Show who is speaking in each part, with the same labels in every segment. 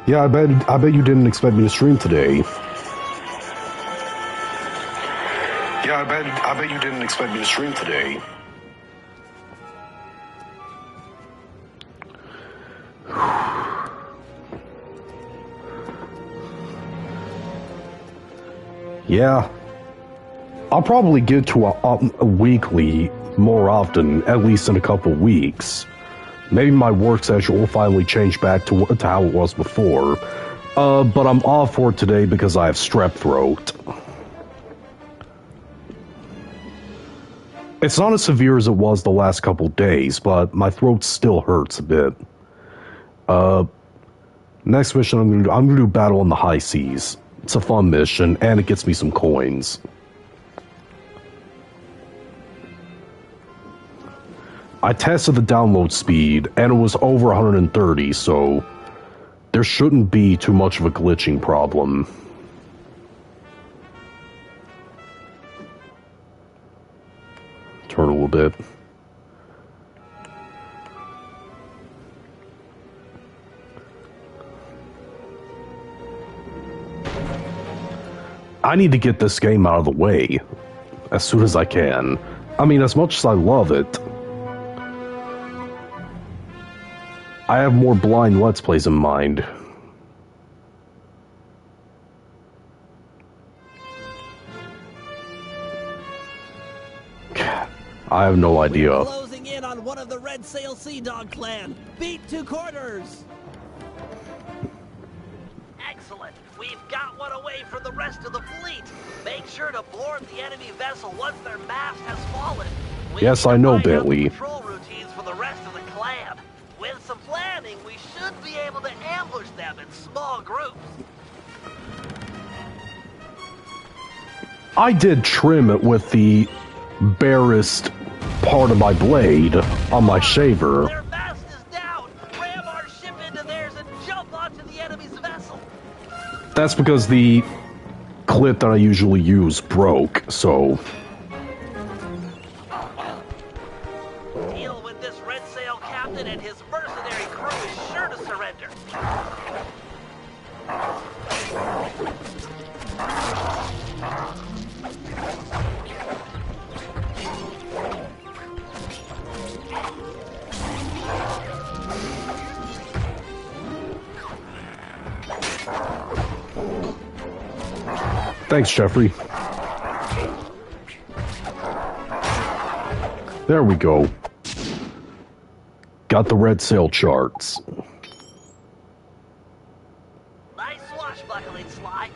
Speaker 1: Yeah, I bet you didn't expect me to stream today. Yeah, I bet you didn't expect me to stream today. Yeah. I'll probably get to a weekly more often, at least in a couple weeks. Maybe my work schedule will finally change back to how it was before. But I'm off for today because I have strep throat. It's not as severe as it was the last couple days, but my throat still hurts a bit. Next mission I'm gonna do Battle in the High Seas. It's a fun mission, and it gets me some coins. I tested the download speed, and it was over 130, so there shouldn't be too much of a glitching problem. Turn a little bit. I need to get this game out of the way as soon as I can. I mean, as much as I love it, I have more blind Let's Plays in mind. I have no idea.
Speaker 2: We're closing in on one of the Red Sail Sea Dog clan. Beat 2 quarters.
Speaker 3: Excellent. We've got one away from the rest of the fleet. Make sure to board the enemy vessel once their mast has fallen.
Speaker 1: Yes, I know, Bentley.
Speaker 3: Patrol routines for the rest of the clan. With some planning, we should be able to ambush them in small groups.
Speaker 1: I did trim it with the barest part of my blade on my shaver.
Speaker 3: Their mast is down. Ram our ship into theirs and jump onto the enemy's vessel.
Speaker 1: That's because the clip that I usually use broke, so...
Speaker 3: Deal with this Red Sail captain and his mercenary crew is sure to surrender.
Speaker 1: Thanks, Jeffrey. There we go. Got the red sail charts.
Speaker 3: Nice swashbuckling, Sly.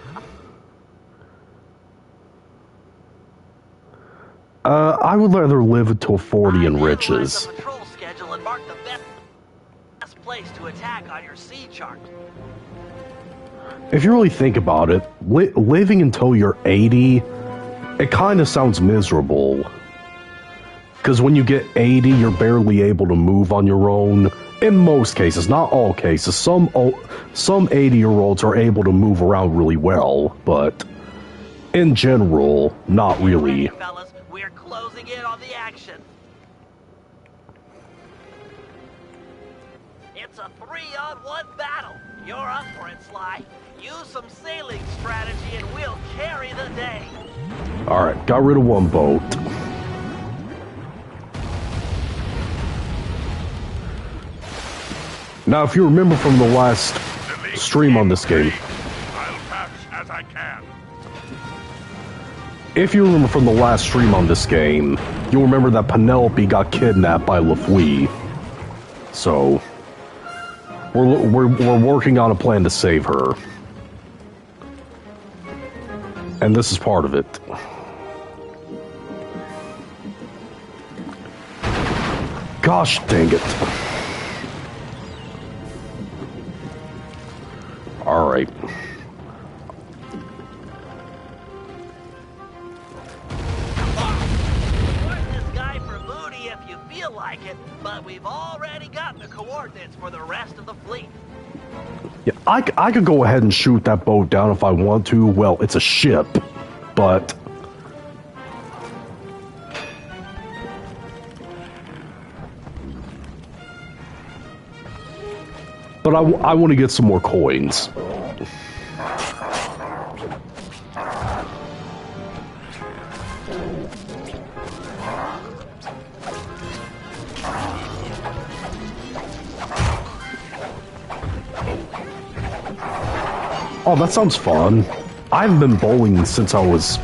Speaker 1: I would rather live until 40 in riches.
Speaker 3: The patrol schedule and mark the best place to attack on your sea chart.
Speaker 1: If you really think about it, living until you're 80, it kind of sounds miserable. Because when you get 80, you're barely able to move on your own. In most cases, not all cases. Some 80-year-olds are able to move around really well, but in general, not really.
Speaker 3: Ready, fellas. We're closing in on the action. It's a 3-on-1 battle. You're up for it, Sly. Use some sailing strategy and we'll carry the day.
Speaker 1: Alright, got rid of one boat. Now, if you remember from the last stream on this game...
Speaker 4: I'll catch as I can.
Speaker 1: If you remember from the last stream on this game, you'll remember that Penelope got kidnapped by Lafouille. So, we're working on a plan to save her. And this is part of it. Gosh dang it. Alright.
Speaker 3: This guy for booty if you feel like it, but we've already got the coordinates for the rest of the fleet.
Speaker 1: Yeah, I could go ahead and shoot that boat down if I want to. Well, it's a ship, but... But I want to get some more coins. Oh, that sounds fun. I haven't been bowling since I was,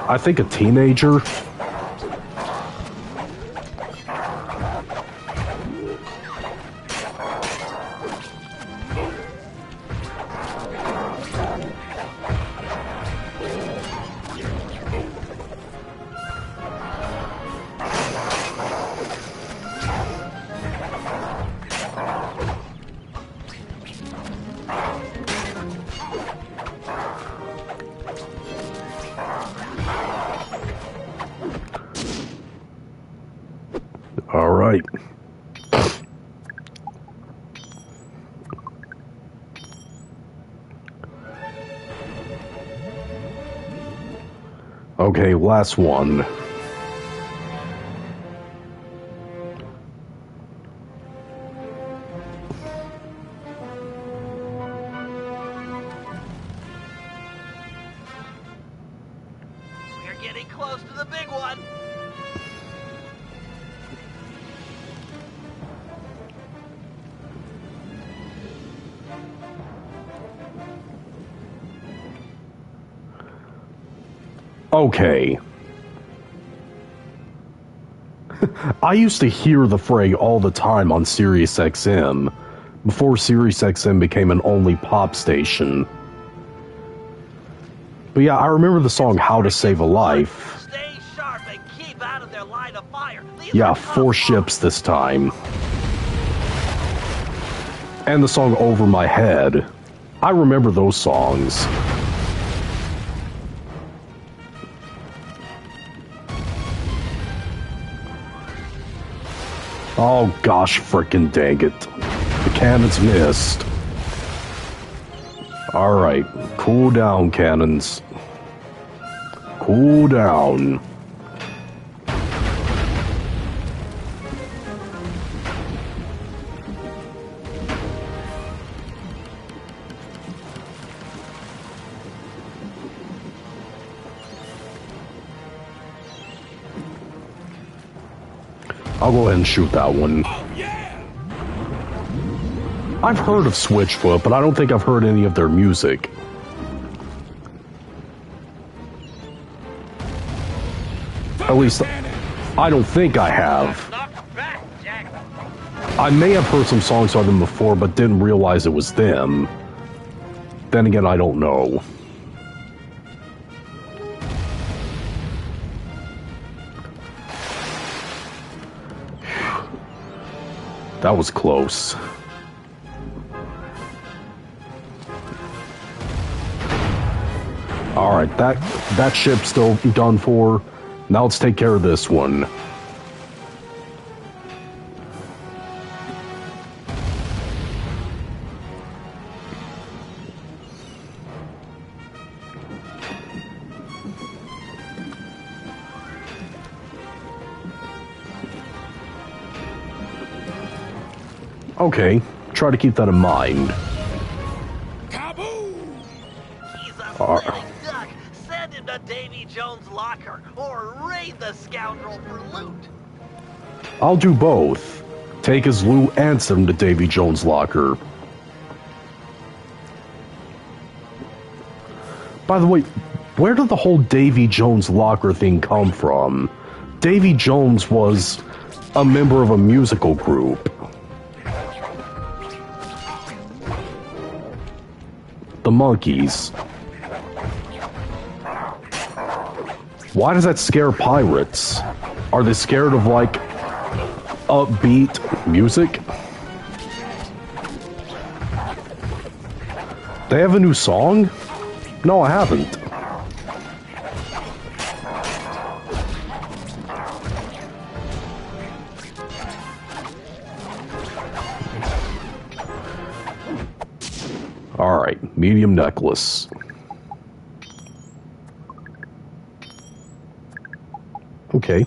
Speaker 1: I think, a teenager. All right. Okay, last one.
Speaker 3: We're getting close to the big one.
Speaker 1: Okay. I used to hear the fray all the time on Sirius XM, before Sirius XM became an only pop station. But yeah, I remember the song How to Save a Life.
Speaker 3: Stay sharp and keep out of their line of fire. These
Speaker 1: Yeah,
Speaker 3: are
Speaker 1: 4
Speaker 3: tough
Speaker 1: ships this time. And the song Over My Head. I remember those songs. Oh gosh, frickin' dang it. The cannons missed. Alright, cool down, cannons. Cool down. I'll go ahead and shoot that one. I've heard of Switchfoot, but I don't think I've heard any of their music. At least, I don't think I have. I may have heard some songs by them before, but didn't realize it was them. Then again, I don't know. That was close. Alright, that ship's still done for. Now let's take care of this one. Okay, try to keep that in mind.
Speaker 3: He's a silly duck. Send him to Davy Jones' locker or raid the scoundrel for loot.
Speaker 1: I'll do both. Take his loot and send him to Davy Jones' locker. By the way, where did the whole Davy Jones' locker thing come from? Davy Jones was a member of a musical group. The Monkees. Why does that scare pirates? Are they scared of, like, upbeat music? They have a new song? No, I haven't. Alright, medium necklace. Okay.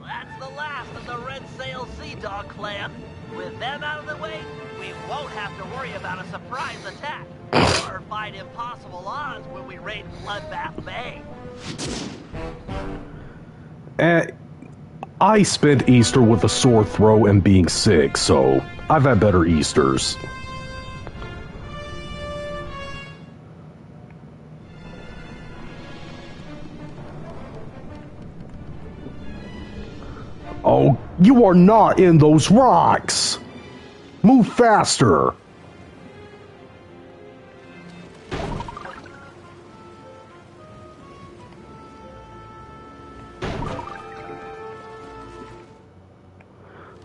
Speaker 3: That's the last of the Red Sail Sea Dog Clan. With them out of the way, we won't have to worry about a surprise attack or fight impossible odds when we raid Bloodbath Bay.
Speaker 1: I spent Easter with a sore throat and being sick, so I've had better Easters. Oh, you are not in those rocks! Move faster!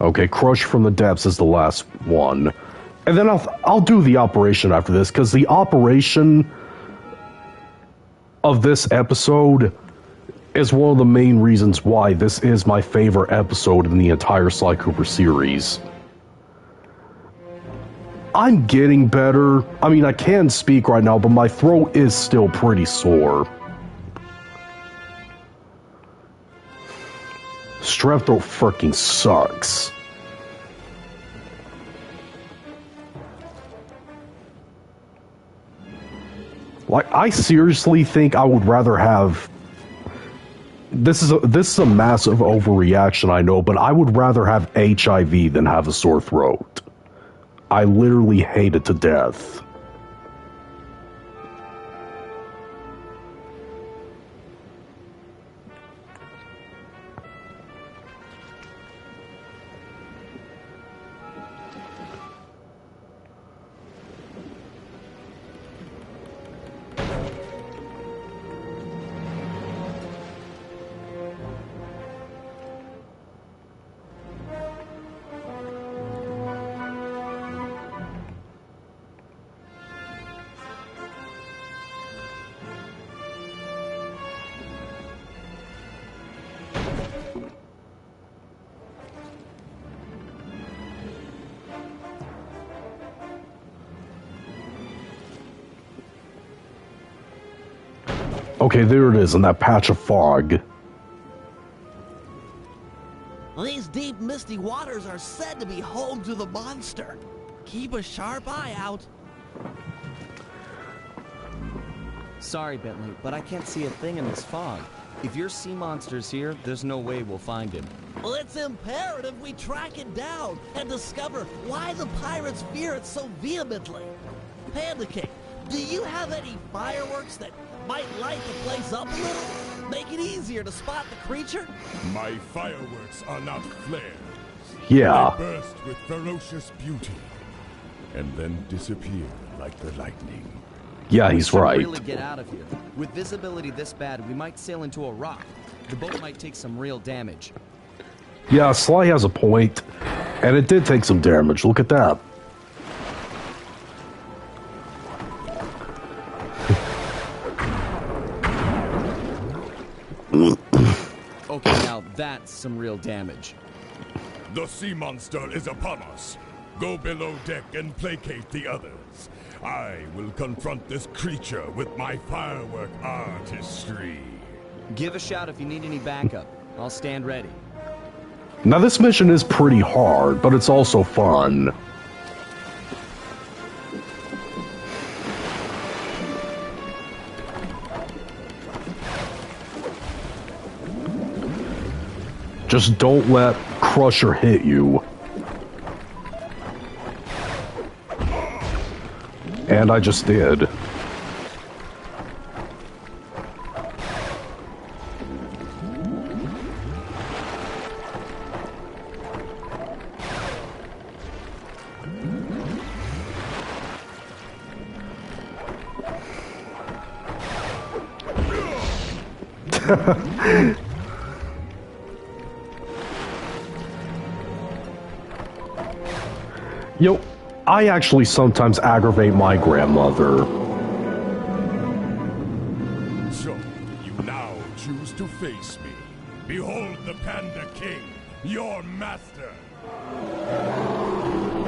Speaker 1: Okay, Crush from the Depths is the last one. And then I'll do the operation after this, because the operation of this episode is one of the main reasons why this is my favorite episode in the entire Sly Cooper series. I'm getting better. I mean, I can speak right now, but my throat is still pretty sore. Strep throat freaking sucks. Like, I seriously think I would rather have... This is a massive overreaction, I know, but I would rather have HIV than have a sore throat. I literally hate it to death. Okay, there it is, in that patch of fog.
Speaker 2: These deep, misty waters are said to be home to the monster. Keep a sharp eye out.
Speaker 5: Sorry, Bentley, but I can't see a thing in this fog. If your sea monster's here, there's no way we'll find him.
Speaker 2: Well, it's imperative we track it down and discover why the pirates fear it so vehemently. Panda King, do you have any fireworks that might light the place up a little? Make it easier to spot the creature?
Speaker 4: My fireworks are not flares.
Speaker 1: Yeah.
Speaker 4: They burst with ferocious beauty and then disappear like the lightning.
Speaker 1: Yeah, he's right.
Speaker 5: We should really get out of here. With visibility this bad, we might sail into a rock. The boat might take some real damage.
Speaker 1: Yeah, Sly has a point, and it did take some damage. Look at that.
Speaker 5: Okay, now that's some real damage.
Speaker 4: The sea monster is upon us. Go below deck and placate the others. I will confront this creature with my firework artistry.
Speaker 5: Give a shout if you need any backup. I'll stand ready.
Speaker 1: Now, this mission is pretty hard, but it's also fun. Just don't let Crusher hit you. And I just did. Yo, I actually sometimes aggravate my grandmother.
Speaker 4: So, you now choose to face me. Behold the Panda King, your master.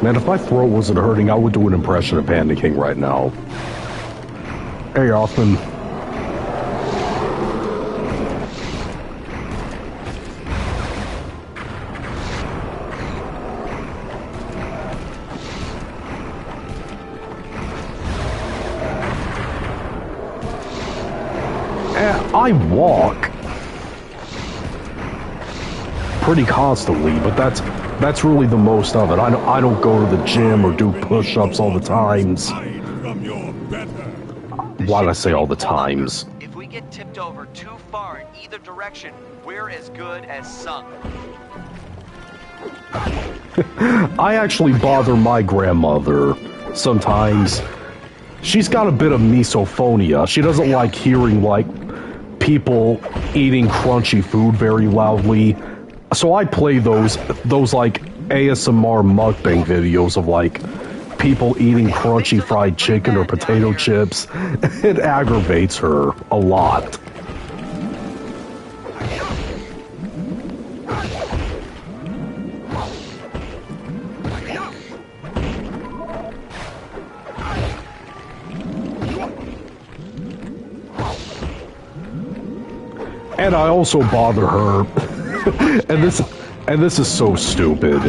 Speaker 1: Man, if my throat wasn't hurting, I would do an impression of Panda King right now. Hey, Austin. I walk pretty constantly, but that's really the most of it. I don't go to the gym or do push-ups all the times. Why did I say all the times?
Speaker 6: If we get tipped over too far in either direction, we're as good as sunk.
Speaker 1: I actually bother my grandmother sometimes. She's got a bit of misophonia. She doesn't like hearing, like, people eating crunchy food very loudly. So I play those like ASMR mukbang videos of like people eating crunchy fried chicken or potato chips. It aggravates her a lot. And I also bother her. and this is so stupid.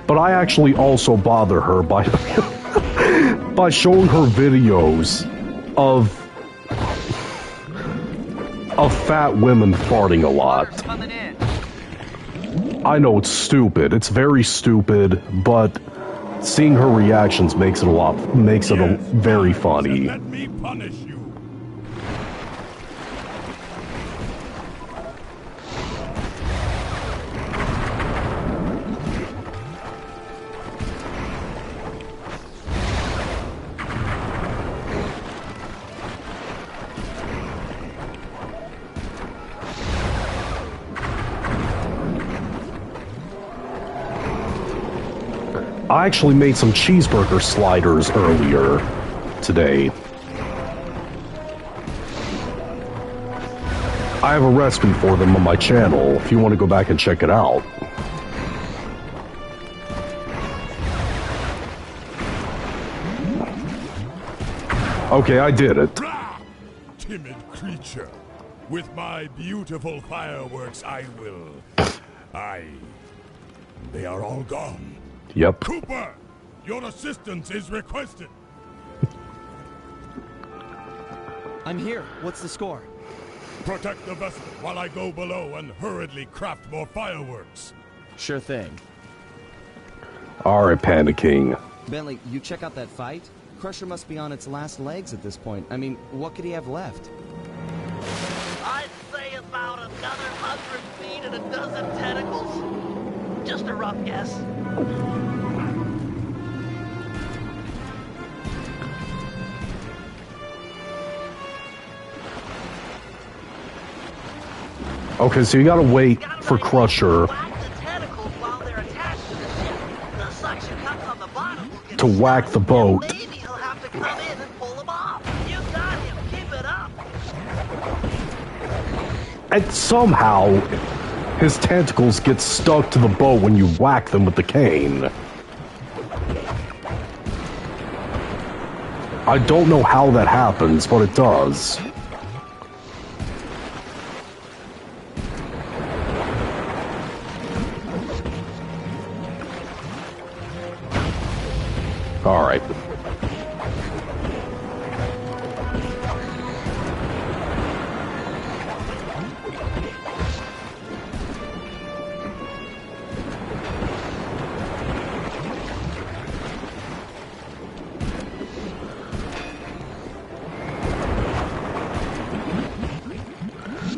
Speaker 1: But I actually also bother her by by showing her videos of fat women farting a lot. I know it's stupid. It's very stupid, but seeing her reactions makes it very funny.
Speaker 4: Let me punish you.
Speaker 1: I actually made some cheeseburger sliders earlier today. I have a recipe for them on my channel if you want to go back and check it out. Okay, I did it.
Speaker 4: Timid creature. With my beautiful fireworks, I will. They are all gone.
Speaker 1: Yep.
Speaker 4: Cooper, your assistance is requested.
Speaker 5: I'm here. What's the score?
Speaker 4: Protect the vessel while I go below and hurriedly craft more fireworks.
Speaker 5: Sure thing.
Speaker 1: Alright, Panda King.
Speaker 5: Bentley, you check out that fight? Crusher must be on its last legs at this point. I mean, what could he have left?
Speaker 3: I'd say about another 100 feet and a dozen tentacles. Just a rough guess.
Speaker 1: Okay, so you gotta wait for Crusher to whack the boat.
Speaker 3: Maybe he'll have to come in and pull him off. You got him. Keep it up.
Speaker 1: And somehow, his tentacles get stuck to the boat when you whack them with the cane. I don't know how that happens, but it does. Alright.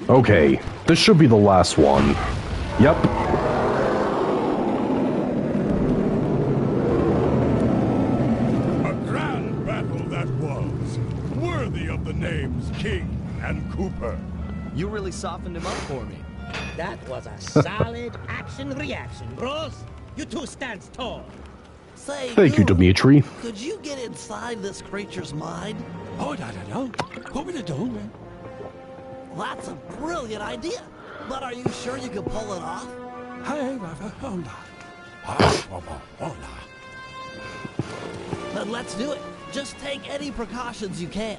Speaker 1: Okay, this should be the last one. Yep.
Speaker 4: A grand battle that was, worthy of the names King and Cooper.
Speaker 5: You really softened him up for me.
Speaker 7: That was a solid action-reaction, bros. You two stand tall.
Speaker 2: Say,
Speaker 1: Thank you, Dimitri.
Speaker 2: Could you get inside this creature's mind?
Speaker 7: Oh, I don't know. What would you do, man?
Speaker 2: That's a brilliant idea. But are you sure you can pull it off?
Speaker 7: Hey, hold on.
Speaker 2: Then let's do it. Just take any precautions you can.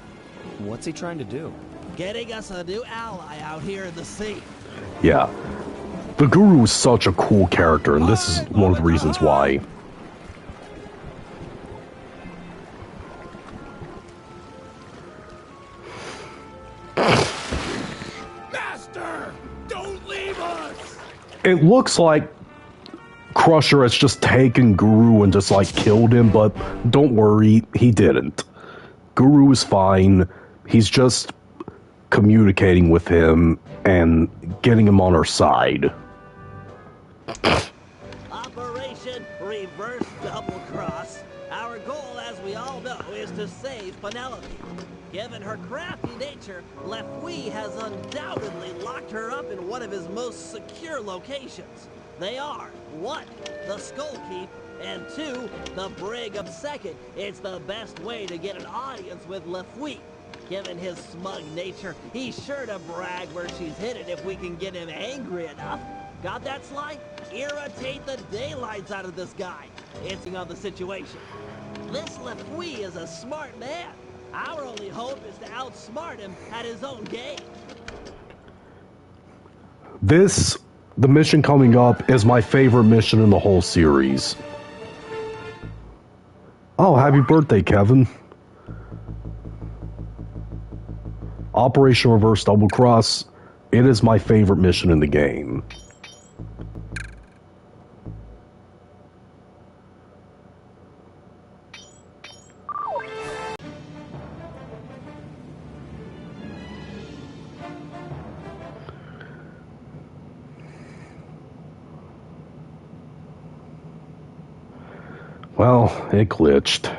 Speaker 5: What's he trying to do?
Speaker 2: Getting us a new ally out here in the sea.
Speaker 1: Yeah. The Guru is such a cool character, and this is one of the reasons why. it looks like Crusher has just taken Guru and just like killed him, but don't worry, he didn't. Guru is fine. He's just communicating with him and getting him on our side.
Speaker 2: Operation Reverse Double Cross. Our goal, as we all know, is to save Penelope. Given her crafty nature, Lefouille has undoubtedly locked her up in one of his most secure locations. They are, 1, the Skull Keep, and 2, the Brig of Second. It's the best way to get an audience with Lefouille. Given his smug nature, he's sure to brag where she's hidden if we can get him angry enough. Got that, Sly? Irritate the daylights out of this guy. It's on the situation. This Lefouille is a smart man. Our only hope is to outsmart him at his own game.
Speaker 1: The mission coming up is my favorite mission in the whole series. Oh, happy birthday, Kevin. Operation Reverse Double Cross. It is my favorite mission in the game. Well, it glitched.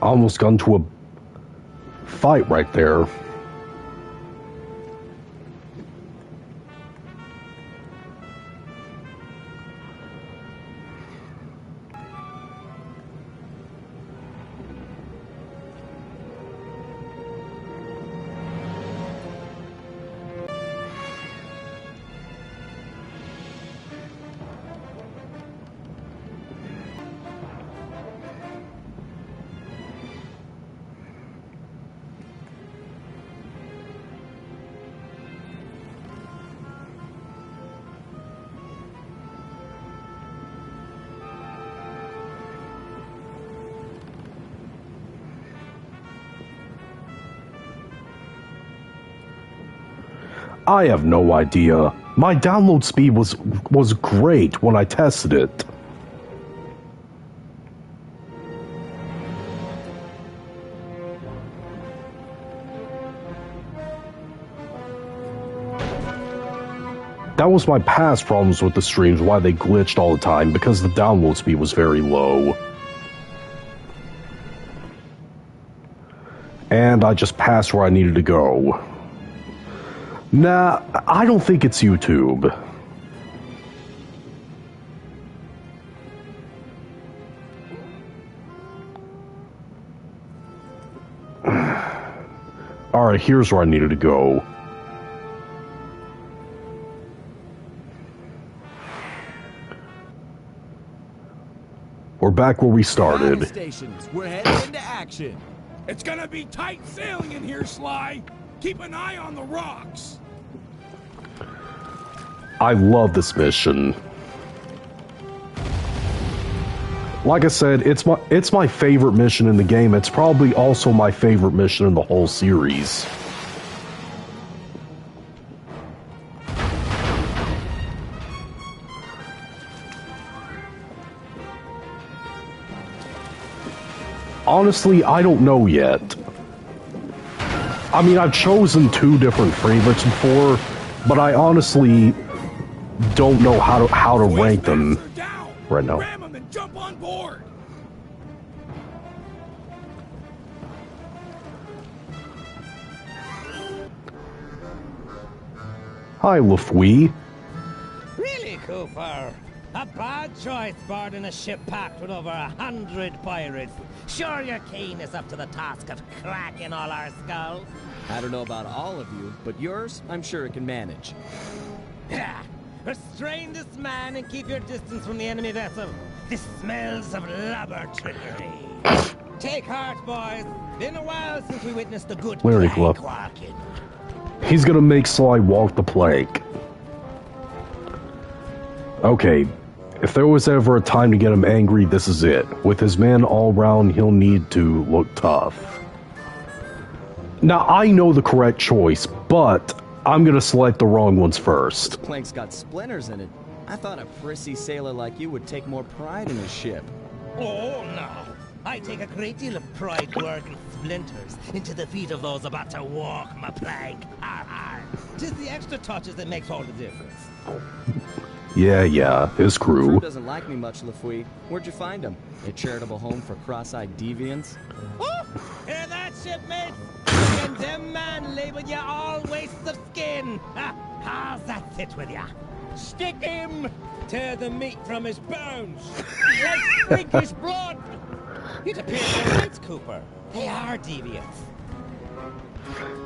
Speaker 1: Almost got into a fight right there. I have no idea. My download speed was great when I tested it. That was my past problems with the streams, why they glitched all the time, because the download speed was very low. And I just passed where I needed to go. Nah, I don't think it's YouTube. Alright, here's where I needed to go. We're back where we started.
Speaker 8: Stations. We're heading into action. It's gonna be tight sailing in here, Sly. Keep an eye on the rocks.
Speaker 1: I love this mission. Like I said, it's my favorite mission in the game. It's probably also my favorite mission in the whole series. Honestly, I don't know yet. I mean, I've chosen 2 different favorites before, but I honestly don't know how to rank them right now.
Speaker 8: Ram them and jump on board.
Speaker 1: Hi, Lefouille.
Speaker 7: Really, Cooper? A bad choice boarding a ship packed with over 100 pirates. Sure your keen is up to the task of cracking all our skulls?
Speaker 5: I don't know about all of you, but yours, I'm sure it can manage.
Speaker 7: Yeah. Restrain this man and keep your distance from the enemy vessel. This smells of lubber trickery. Take heart, boys. Been a while since we witnessed a good
Speaker 1: Larry
Speaker 7: plank
Speaker 1: Glove.
Speaker 7: walking.
Speaker 1: He's gonna make Sly walk the plank. Okay, If there was ever a time to get him angry, this is it. With his men all around, he'll need to look tough. Now, I know the correct choice, but I'm gonna select the wrong ones first.
Speaker 5: This plank's got splinters in it. I thought a prissy sailor like you would take more pride in his ship.
Speaker 7: Oh, no. I take a great deal of pride working splinters into the feet of those about to walk my plank. Har, har. 'Tis the extra touches that makes all the difference.
Speaker 1: Yeah, his
Speaker 5: The crew
Speaker 1: crew.
Speaker 5: doesn't like me much, Lafouille. Where'd you find him? A charitable home for cross-eyed deviants?
Speaker 7: Oh, hear that, shipmate? Condemned man labeled you all wastes of skin. How's that sit with ya?
Speaker 8: Stick him! Tear the meat from his bones! Let's drink his blood!
Speaker 7: It appears you're right, Cooper. They are deviants.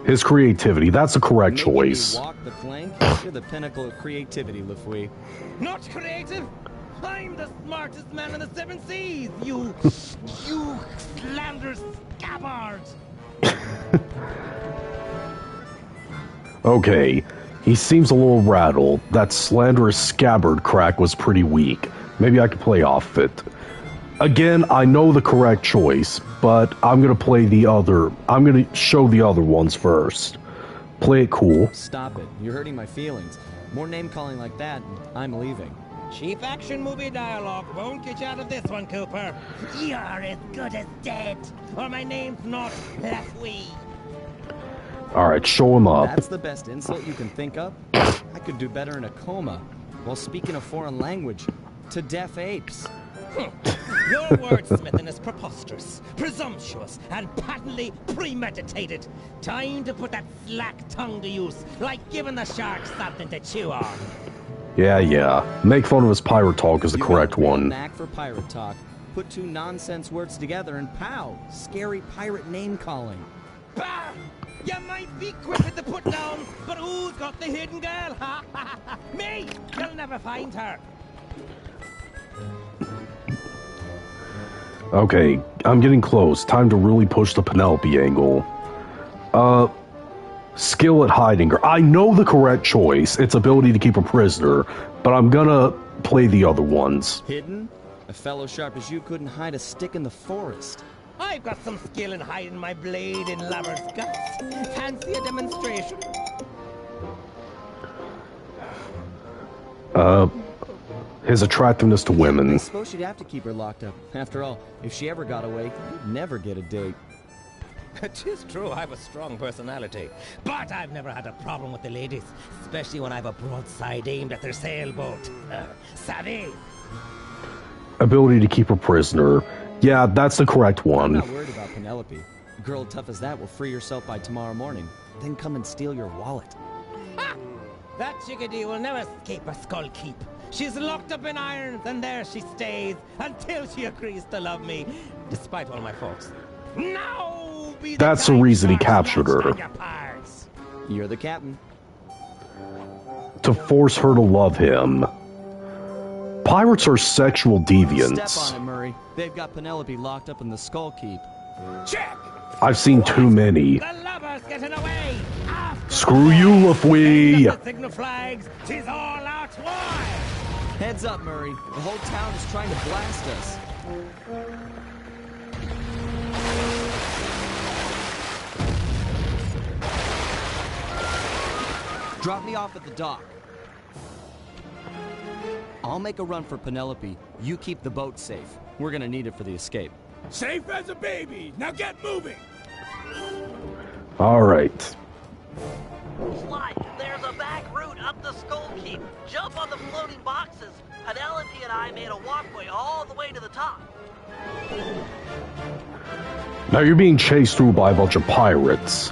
Speaker 1: His creativity, that's the correct
Speaker 5: Making
Speaker 1: choice.
Speaker 5: me walk the plank? You're the pinnacle of creativity, Lafouille.
Speaker 7: Not creative. I'm the smartest man in the 7 seas. You slanderous scabbard.
Speaker 1: Okay, he seems a little rattled. That slanderous scabbard crack was pretty weak. Maybe I could play off it. Again, I know the correct choice, but I'm gonna play the other. I'm gonna show the other ones first. Play it cool.
Speaker 5: Stop it. You're hurting my feelings. More name-calling like that, and I'm leaving.
Speaker 7: Cheap action movie dialogue won't get you out of this one, Cooper. You're as good as dead, or my name's not Lafouille.
Speaker 1: Alright, show him up.
Speaker 5: That's the best insult you can think of? I could do better in a coma, while speaking a foreign language, to deaf apes.
Speaker 7: Your wordsmithing is preposterous, presumptuous, and patently premeditated. Time to put that slack tongue to use, like giving the shark something to chew on.
Speaker 1: Yeah. Make fun of his pirate talk is the
Speaker 5: You
Speaker 1: correct
Speaker 5: got a real
Speaker 1: one.
Speaker 5: knack for pirate talk. Put two nonsense words together and pow! Scary pirate name-calling.
Speaker 7: Bah! You might be quick at the put down, but who's got the hidden girl? Me! You'll never find her.
Speaker 1: Okay, I'm getting close. Time to really push the Penelope angle. Skill at hiding her. I know the correct choice. It's ability to keep a prisoner, but I'm gonna play the other ones.
Speaker 5: Hidden? A fellow sharp as you couldn't hide a stick in the forest.
Speaker 7: I've got some skill in hiding my blade in lover's guts. Fancy a demonstration?
Speaker 1: His attractiveness to
Speaker 5: I
Speaker 1: women.
Speaker 5: suppose you'd have to keep her locked up. After all, if she ever got away, you'd never get a date.
Speaker 7: It is true, I have a strong personality. But I've never had a problem with the ladies, especially when I've a broadside aimed at their sailboat. Savvy?
Speaker 1: Ability to keep a prisoner. Yeah, that's the correct
Speaker 5: I'm
Speaker 1: one.
Speaker 5: not worried about Penelope. A girl tough as that will free herself by tomorrow morning, then come and steal your wallet.
Speaker 7: Ha! That chickadee will never escape a skull keep. She's locked up in irons, and there she stays until she agrees to love me, despite all my faults. Now be the
Speaker 1: That's the
Speaker 7: time
Speaker 1: reason he
Speaker 7: sharks
Speaker 1: captured her.
Speaker 7: latched on your parts.
Speaker 5: You're the captain.
Speaker 1: To force her to love him. Pirates are sexual deviants.
Speaker 5: Step on it, Murray. They've got Penelope locked up in the Skull Keep.
Speaker 8: Check!
Speaker 1: I've seen too many.
Speaker 7: The lover's getting away. After
Speaker 1: Screw
Speaker 7: the
Speaker 1: you,
Speaker 7: ball.
Speaker 1: Lafouille.
Speaker 7: End of the signal flags. 'Tis all out wide.
Speaker 5: Heads up, Murray. The whole town is trying to blast us. Drop me off at the dock. I'll make a run for Penelope. You keep the boat safe. We're gonna need it for the escape.
Speaker 8: Safe as a baby! Now get moving!
Speaker 1: Alright.
Speaker 3: Sly, there's a back route up the Skull Keep. Jump on the floating boxes. Penelope and I made a walkway all the way to the top.
Speaker 1: Now you're being chased through by a bunch of pirates.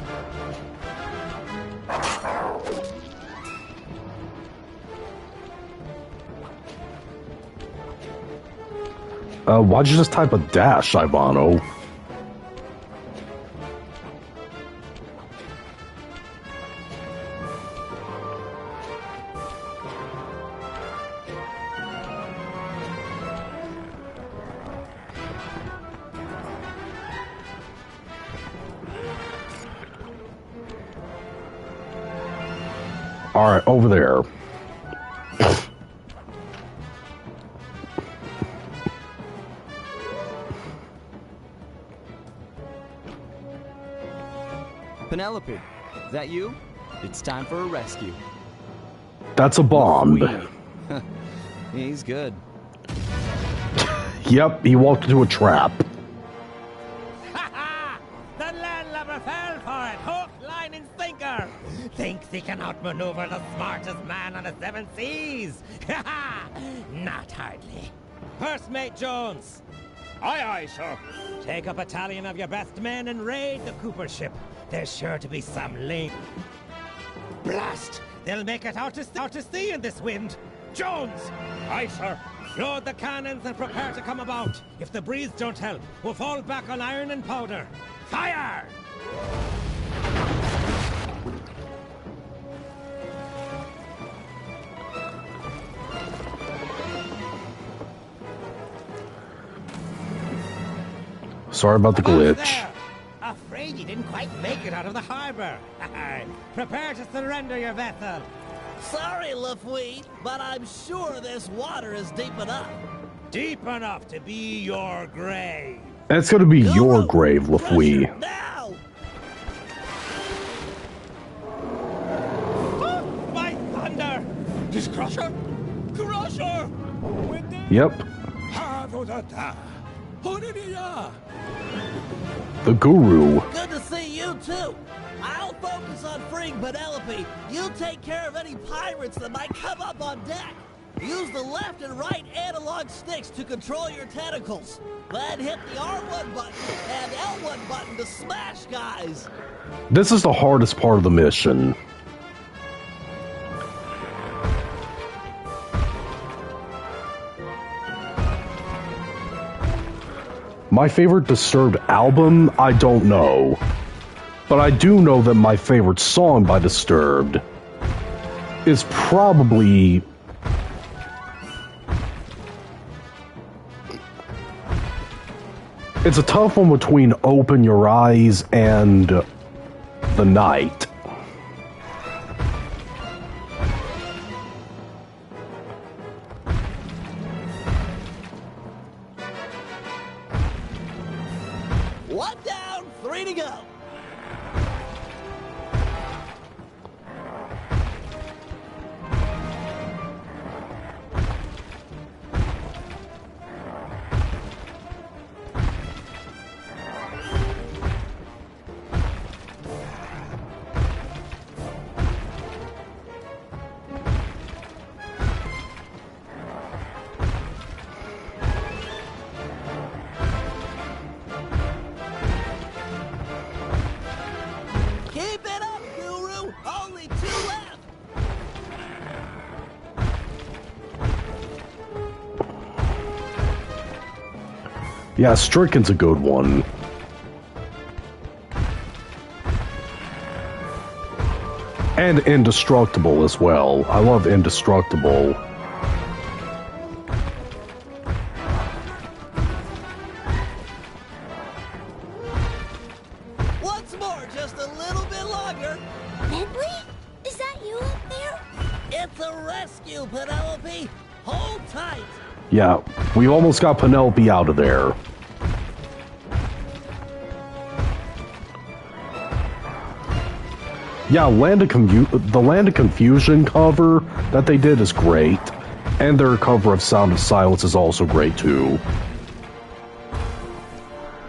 Speaker 1: Why'd you just type a dash, Ivano? Alright, over there.
Speaker 5: Penelope, is that you? It's time for a rescue.
Speaker 1: That's a bomb.
Speaker 5: He's good.
Speaker 1: Yep, he walked into a trap.
Speaker 7: Ha ha! The landlubber fell for it, hook, line, and sinker. Thinks he can outmaneuver the smartest man on the seven seas. Ha ha! Not hardly. First Mate Jones. Aye, aye, sir. Take a battalion of your best men and raid the Cooper ship. There's sure to be some link. Blast! They'll make it out to sea in this wind. Jones! Aye, sir. Load the cannons and prepare to come about. If the breeze don't help, we'll fall back on iron and powder. Fire!
Speaker 1: Sorry about the glitch.
Speaker 7: There. Afraid you didn't quite make it out of the harbor. Prepare to surrender your vessel.
Speaker 2: Sorry, Lafuite, but I'm sure this water is deep enough.
Speaker 7: Deep enough to be your grave.
Speaker 1: That's gonna be your
Speaker 2: Guru,
Speaker 1: grave,
Speaker 2: pressure
Speaker 1: Lafui.
Speaker 2: now!
Speaker 7: Oh, my thunder!
Speaker 8: This Crusher? Crusher!
Speaker 1: Yep,
Speaker 8: Havodata! Honidia!
Speaker 1: the Guru.
Speaker 2: Good to see you, too. I'll focus on freeing Penelope. You take care of any pirates that might come up on deck. Use the left and right analog sticks to control your tentacles. Then hit the R1 button and L1 button to smash guys.
Speaker 1: This is the hardest part of the mission. My favorite Disturbed album? I don't know. But I do know that my favorite song by Disturbed is probably... It's a tough one between Open Your Eyes and The Night.
Speaker 2: One down, 3 to go. Keep it up, Guru! Only 2 left!
Speaker 1: Yeah, Stricken's a good one. And Indestructible as well. I love Indestructible.
Speaker 2: Once more, just a little bit longer.
Speaker 9: Bentley? Is that you up there?
Speaker 2: It's a rescue, Penelope. Hold tight.
Speaker 1: Yeah, we almost got Penelope out of there. Yeah, the Land of Confusion cover that they did is great. And their cover of Sound of Silence is also great too.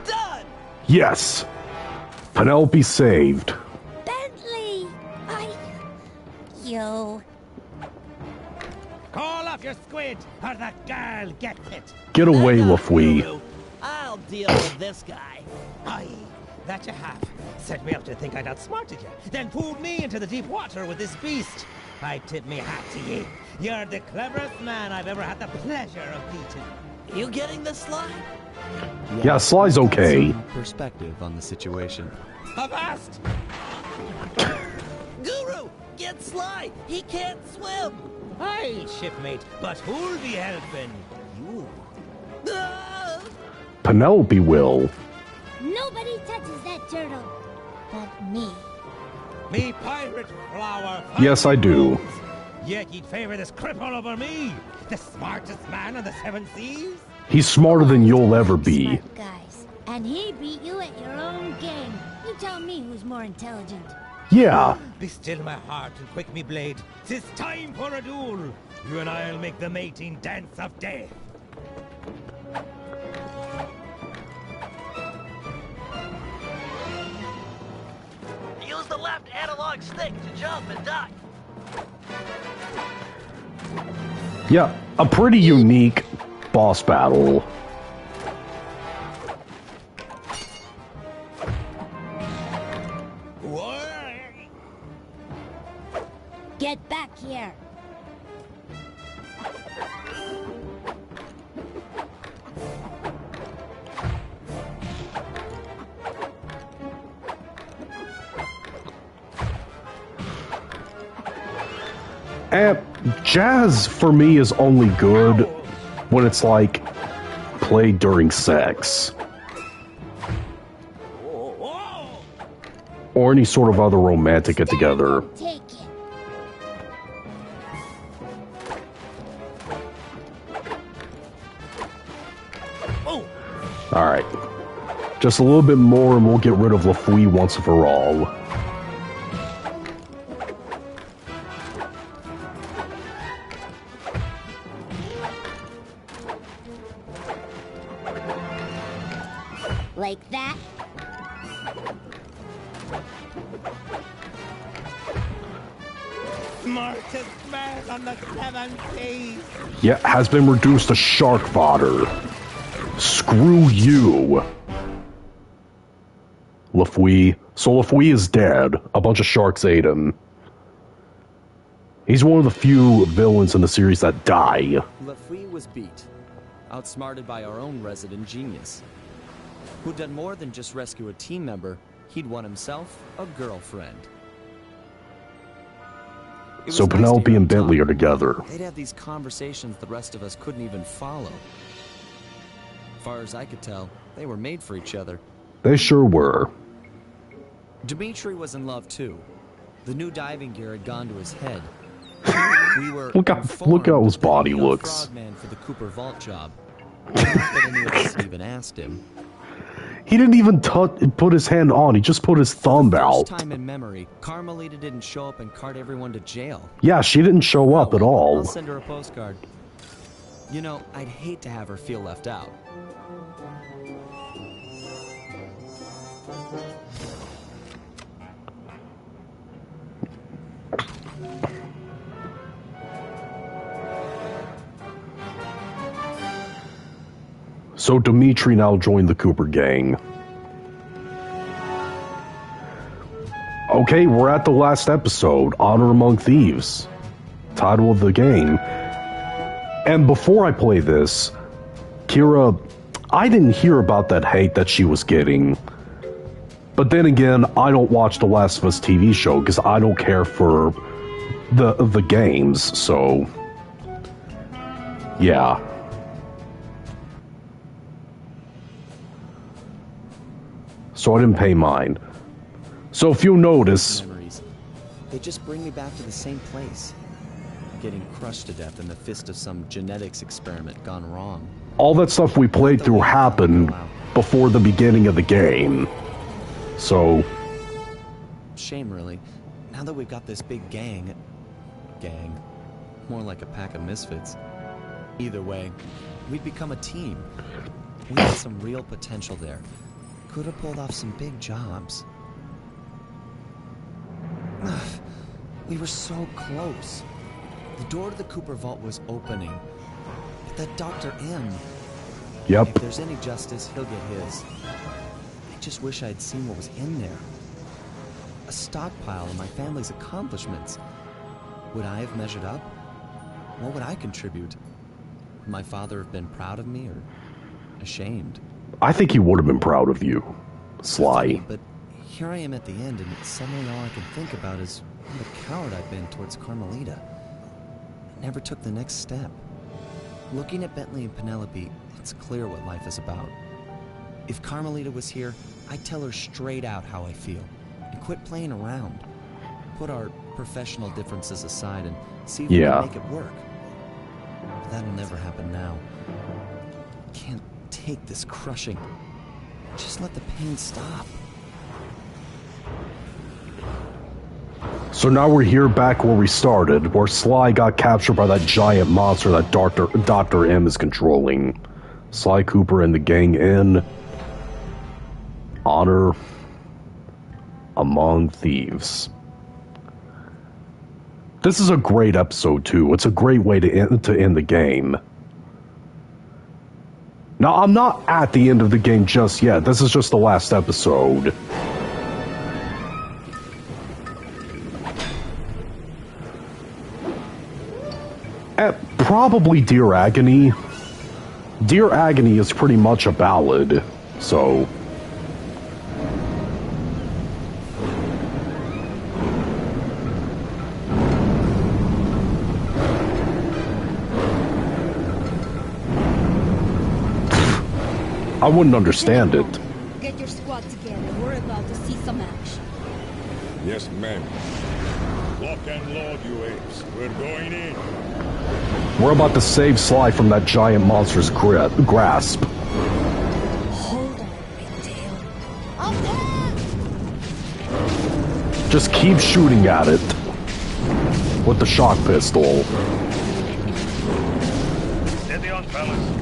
Speaker 2: Done!
Speaker 1: Yes! Penelope saved.
Speaker 9: Bentley! You.
Speaker 7: Call off your squid, or the girl gets it.
Speaker 1: Get away,
Speaker 2: Hang on,
Speaker 1: Lafui.
Speaker 2: Guru. I'll deal with this guy.
Speaker 7: Aye, that you have. Set me up to think I'd outsmarted you, then pulled me into the deep water with this beast. I tip me hat to ye. You're the cleverest man I've ever had the pleasure of beating.
Speaker 2: You getting this, Sly?
Speaker 1: Yeah, Sly's okay.
Speaker 5: Some perspective on the situation.
Speaker 7: Avast!
Speaker 2: Guru, get Sly. He can't swim.
Speaker 7: Aye, shipmate, but who'll be helping? You.
Speaker 2: Ah!
Speaker 1: Penelope will.
Speaker 9: Nobody touches that turtle. But me.
Speaker 7: Me pirate flower.
Speaker 1: Yes, I do.
Speaker 7: Yet you'd favor this cripple over me, the smartest man on the seven seas?
Speaker 1: He's smarter than you'll ever be.
Speaker 9: Smart guys. And he beat you at your own game. You tell me who's more intelligent.
Speaker 1: Yeah.
Speaker 7: Be still my heart and quick me blade. 'Tis time for a duel. You and I'll make the mating dance of death.
Speaker 3: Use the left analog stick to jump and duck.
Speaker 1: Yeah, a pretty unique boss battle.
Speaker 9: Get back here.
Speaker 1: And jazz for me is only good when it's like played during sex. Or any sort of other romantic get together.
Speaker 9: Take it.
Speaker 1: Alright. Just a little bit more and we'll get rid of Lafouille once and for all.
Speaker 9: Like that?
Speaker 7: Smartest man on the 7 seas.
Speaker 1: Yeah, has been reduced to shark fodder. Screw you. Lafouille. So Lafouille is dead. A bunch of sharks ate him. He's one of the few villains in the series that die.
Speaker 5: Lafouille was beat, outsmarted by our own resident genius, who'd done more than just rescue a team member. He'd won himself a girlfriend.
Speaker 1: So Penelope and Bentley are together.
Speaker 5: They'd have these conversations the rest of us couldn't even follow. As far as I could tell, they were made for each other.
Speaker 1: They sure were.
Speaker 5: Dimitri was in love too. The new diving gear had gone to his head. We were
Speaker 1: Look how his body looks.
Speaker 5: Frogman for the Cooper Vault job. Not that any of us even asked him.
Speaker 1: He didn't even put his hand on. He just put his thumb out.
Speaker 5: First time in memory, Carmelita didn't show up and cart everyone to jail.
Speaker 1: Yeah, she didn't show up at all.
Speaker 5: I'll send her a postcard. You know, I'd hate to have her feel left out.
Speaker 1: So Dimitri now joined the Cooper gang. Okay, we're at the last episode, Honor Among Thieves. Title of the game. And before I play this, Kira, I didn't hear about that hate that she was getting. But then again, I don't watch the Last of Us TV show because I don't care for the games, so yeah. So I didn't pay mine. So if you'll notice,
Speaker 5: Memories. They just bring me back to the same place. Getting crushed to death in the fist of some genetics experiment gone wrong.
Speaker 1: all that stuff we played through happened before the beginning of the game. So
Speaker 5: Shame, really. Now that we've got this big gang, more like a pack of misfits. Either way, we've become a team. We had some real potential there. Could have pulled off some big jobs. We were so close. The door to the Cooper Vault was opening. But that Dr. M.
Speaker 1: Yep.
Speaker 5: If there's any justice, he'll get his. I just wish I'd seen what was in there. A stockpile of my family's accomplishments. Would I have measured up? What would I contribute? Would my father have been proud of me or ashamed?
Speaker 1: I think he would have been proud of you, Sly.
Speaker 5: But here I am at the end, and suddenly all I can think about is what a coward I've been towards Carmelita. I never took the next step. Looking at Bentley and Penelope, it's clear what life is about. If Carmelita was here, I'd tell her straight out how I feel, and quit playing around. Put our professional differences aside and see if we can make it work. But that'll never happen now. Can't take this crushing. Just let the pain stop.
Speaker 1: So now we're here back where we started, where Sly got captured by that giant monster that Dr. M is controlling. Sly Cooper and the gang in Honor Among Thieves. This is a great episode too. It's a great way to end the game. Now, I'm not at the end of the game just yet. This is just the last episode. Probably Dear Agony. Dear Agony is pretty much a ballad, so... I wouldn't understand it.
Speaker 9: Get your squad together. We're about to see some action.
Speaker 4: Yes, ma'am. Lock and load, you apes. We're going in.
Speaker 1: We're about to save Sly from that giant monster's grasp.
Speaker 9: Hold on, Pigtail. Up there!
Speaker 1: Just keep shooting at it. With the shock pistol.
Speaker 10: Steady on, fellas.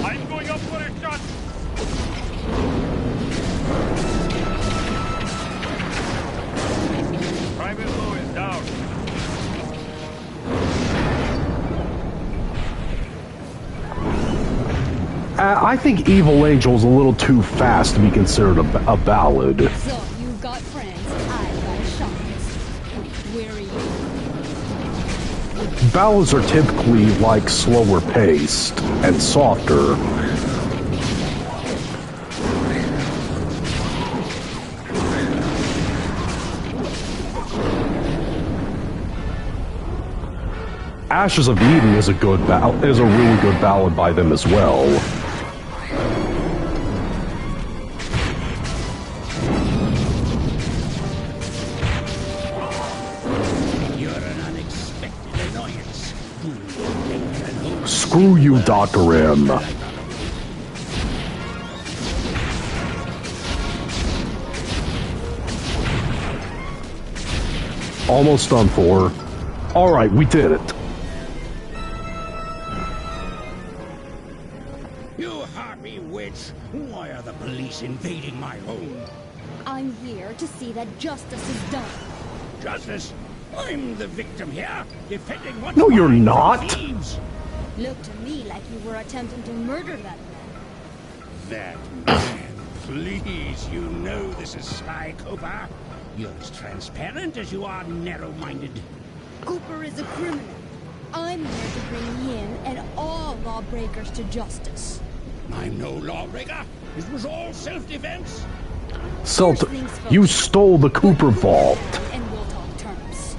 Speaker 10: I'm going up for a shot. Private Lou is down.
Speaker 1: I think Evil Angel's a little too fast to be considered a ballad.
Speaker 9: So, you've got friends. I've got a shot. Where are you?
Speaker 1: Ballads are typically like slower paced and softer. Ashes of Eden is a really good ballad by them as well.
Speaker 8: You're an unexpected annoyance.
Speaker 1: Screw you, Dr. M. Almost done for. Alright, we did it.
Speaker 8: You harpy witch! Why are the police invading my home?
Speaker 9: I'm here to see that justice is done.
Speaker 8: Justice? I'm the victim here, defending what's
Speaker 1: No, you're
Speaker 8: mine from
Speaker 1: not.
Speaker 8: thieves.
Speaker 9: Looked to me like you were attempting to murder that man.
Speaker 8: That man, please, you know this is Sly Cooper. You're as transparent as you are narrow-minded.
Speaker 9: Cooper is a criminal. I'm here to bring him and all lawbreakers to justice.
Speaker 8: I'm no lawbreaker. This was all self-defense.
Speaker 1: You stole the Cooper vault.
Speaker 9: And we'll talk terms.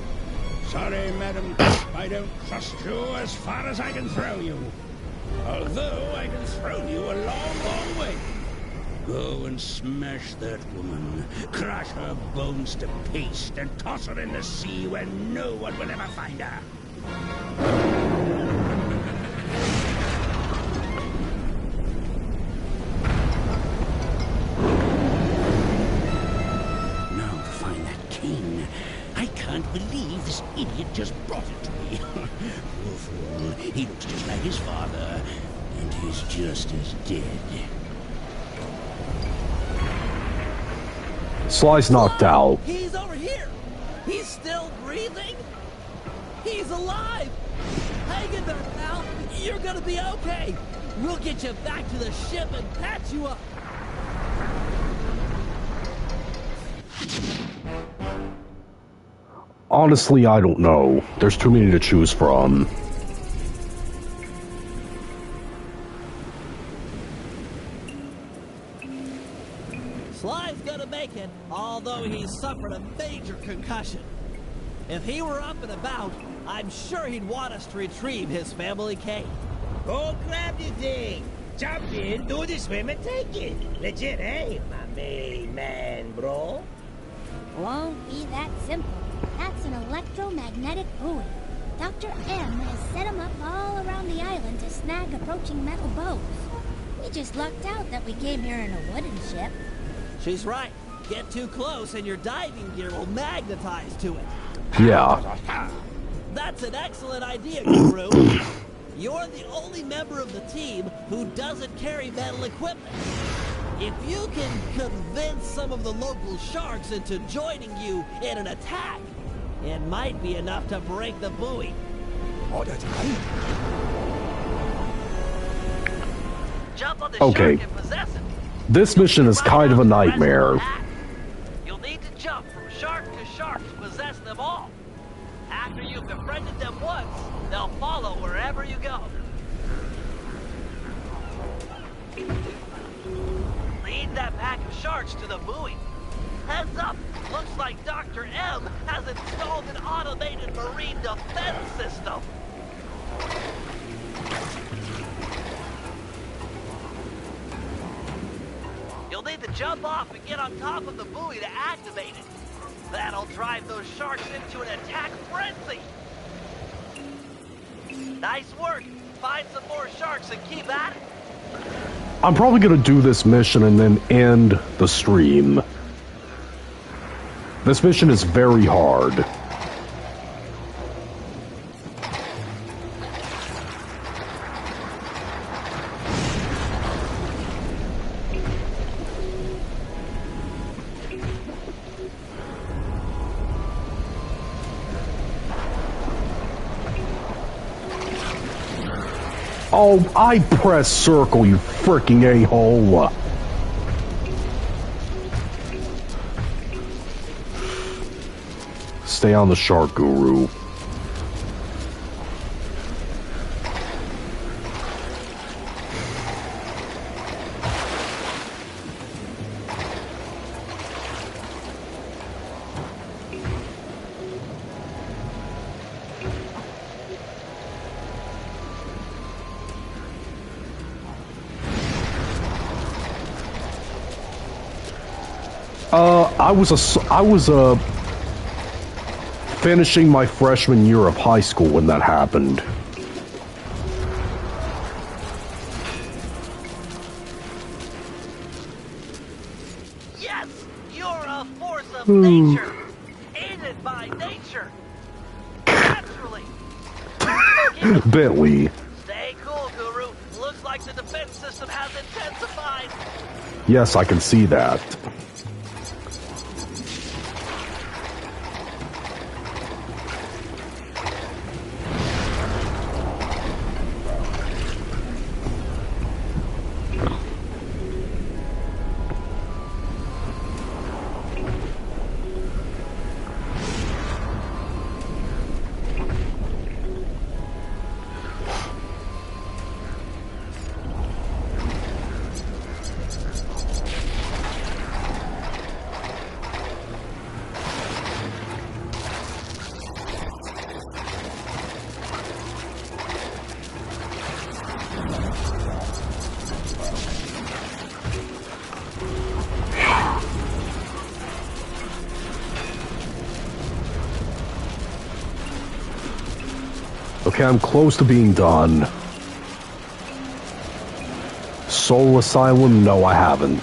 Speaker 8: Sorry, madam. I don't trust you as far as I can throw you. Although I can throw you a long, long way. Go and smash that woman. Crush her bones to paste and toss her in the sea where no one will ever find her. Now to find that cane. I can't believe this idiot just brought it to me. Poor fool. He looks just like his father, and he's just as dead.
Speaker 1: Sly's knocked out.
Speaker 2: He's over here. He's still breathing. He's alive. Hang in there, pal. You're gonna be okay. We'll get you back to the ship and patch you up.
Speaker 1: Honestly, I don't know. There's too many to choose from.
Speaker 2: Sly's gonna make it, although he's suffered a major concussion. If he were up and about, I'm sure he'd want us to retrieve his family cane.
Speaker 7: Go grab the thing. Jump in, do the swim, and take it. Legit, eh, my main man, bro?
Speaker 9: Won't be that simple. That's an electromagnetic buoy. Dr. M has set them up all around the island to snag approaching metal boats. We just lucked out that we came here in a wooden ship.
Speaker 2: She's right. Get too close and your diving gear will magnetize to it.
Speaker 1: Yeah.
Speaker 2: That's an excellent idea, Guru. You're the only member of the team who doesn't carry metal equipment. If you can convince some of the local sharks into joining you in an attack, it might be enough to break the buoy.
Speaker 3: Jump on the
Speaker 1: Okay.
Speaker 3: shark and possess it.
Speaker 1: This mission is kind of a nightmare.
Speaker 3: You'll need to jump from shark to shark to possess them all. After you've befriended them once, they'll follow wherever you go. Lead that pack of sharks to the buoy. Heads up, looks like Dr. M has installed an automated marine defense system. You'll need to jump off and get on top of the buoy to activate it. That'll drive those sharks into an attack frenzy. Nice work. Find some more sharks and keep at it.
Speaker 1: I'm probably gonna do this mission and then end the stream. This mission is very hard. Oh, I press circle, you freaking a-hole. Stay on the shark, Guru. I was finishing my freshman year of high school when that happened.
Speaker 3: Yes, you're a force of nature, aided by nature. Naturally.
Speaker 1: Bentley.
Speaker 3: Stay cool, Guru. Looks like the defense system has intensified.
Speaker 1: Yes, I can see that. Okay, I'm close to being done. Soul Asylum? No, I haven't.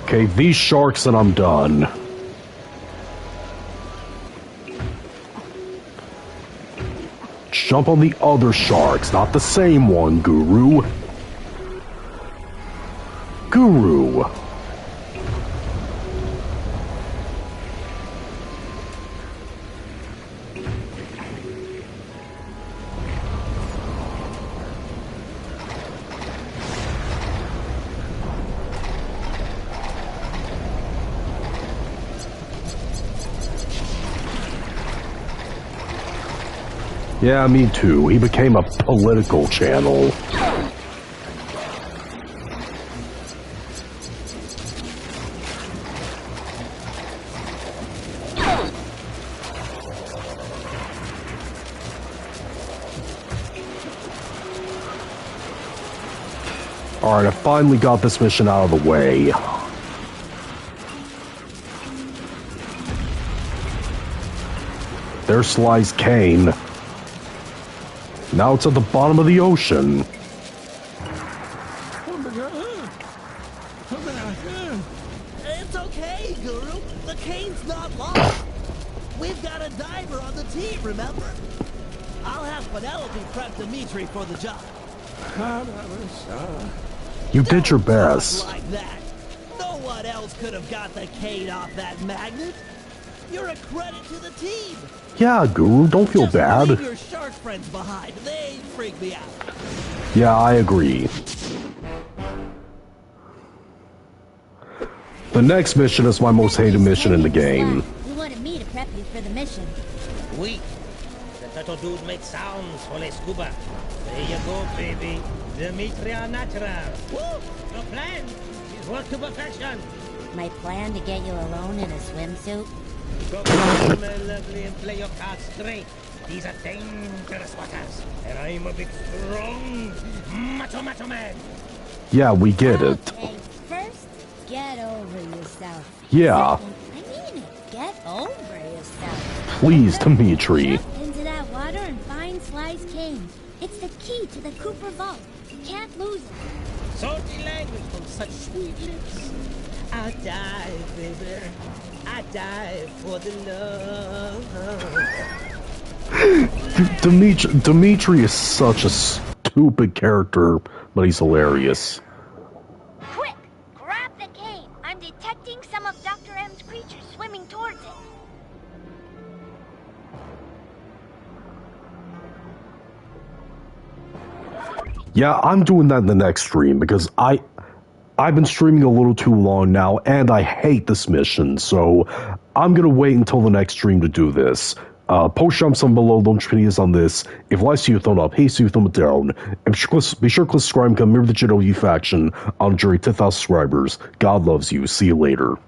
Speaker 1: Okay, these sharks and I'm done. Jump on the other sharks, not the same one, Guru. Guru. Yeah, me too. He became a political channel. Alright, I finally got this mission out of the way. There lies Kane. Now it's at the bottom of the ocean.
Speaker 2: It's okay, Guru. The Kane's not lost. We've got a diver on the team, remember? I'll have Penelope prep Dimitri for the job.
Speaker 1: You did your best.
Speaker 2: Like that. No one else could have got the Kane off that magnet. You're a credit to the team.
Speaker 1: Yeah, Guru, don't feel
Speaker 2: Just
Speaker 1: bad.
Speaker 2: leave your shark friends behind. They freak me out.
Speaker 1: Yeah, I agree. The next mission is my most hated mission in the game.
Speaker 9: You wanted me to prep you for the mission.
Speaker 7: Oui. The turtle dude makes sounds for les scuba. There you go, baby. Dimitri are natural. Woo! Your plan is work to perfection.
Speaker 9: My plan to get you alone in a swimsuit?
Speaker 7: Go somewhere lovely and play your cards straight. These are dangerous waters. And I'm a big, strong, macho man.
Speaker 1: Yeah, we get it.
Speaker 9: Okay, first, get over yourself.
Speaker 1: Yeah.
Speaker 9: Second, I mean it. Get over yourself.
Speaker 1: Please, Dimitri.
Speaker 9: Jump into that water and find Sly's Kane. It's the key to the Cooper Vault. You can't lose it.
Speaker 7: Salty language from such sweet lips. I'll die, baby. I die for the love.
Speaker 1: Dimitri is such a stupid character, but he's hilarious.
Speaker 9: Quick! Grab the cane. I'm detecting some of Dr. M's creatures swimming towards it.
Speaker 1: Yeah, I'm doing that in the next stream because I've been streaming a little too long now, and I hate this mission, so I'm gonna wait until the next stream to do this. Post jumps on below, launch videos on this. If you like, see you thumb up, hey, see you thumb down. And be sure to click subscribe and come remember the channel you faction on jury 10,000 subscribers. God loves you. See you later.